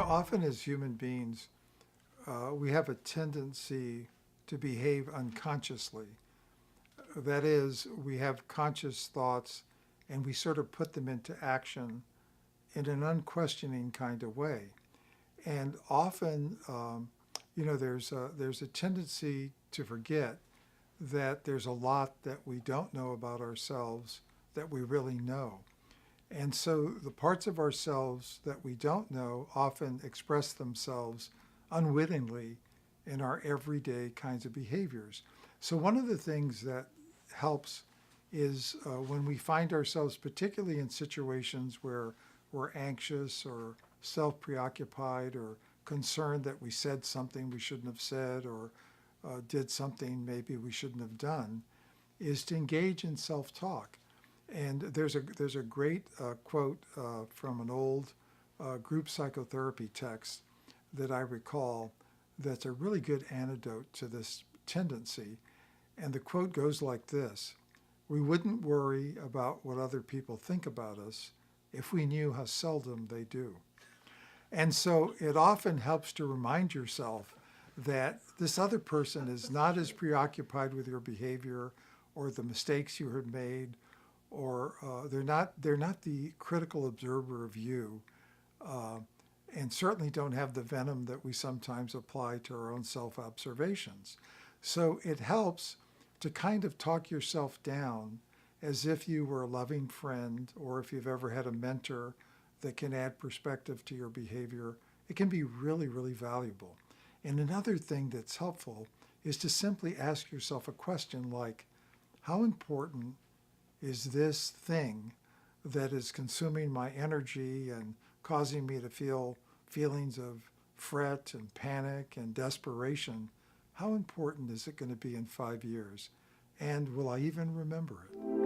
often as human beings, we have a tendency to behave unconsciously. That is, we have conscious thoughts and we sort of put them into action in an unquestioning kind of way. And often, there's a tendency to forget that there's a lot that we don't know about ourselves that we really know. And so the parts of ourselves that we don't know often express themselves unwittingly in our everyday kinds of behaviors. So one of the things that helps is when we find ourselves, particularly in situations where we're anxious or self-preoccupied or concerned that we said something we shouldn't have said or did something maybe we shouldn't have done, is to engage in self-talk. And there's a great quote from an old group psychotherapy text that I recall that's a really good antidote to this tendency. And the quote goes like this: "We wouldn't worry about what other people think about us if we knew how seldom they do." And so it often helps to remind yourself that this other person is not as preoccupied with your behavior or the mistakes you have made, or they're not the critical observer of you, and certainly don't have the venom that we sometimes apply to our own self-observations. So it helps to kind of talk yourself down as if you were a loving friend, or if you've ever had a mentor that can add perspective to your behavior. It can be really, really valuable. And another thing that's helpful is to simply ask yourself a question like, how important is this thing that is consuming my energy and causing me to feel feelings of fret and panic and desperation? How important is it going to be in 5 years? And will I even remember it?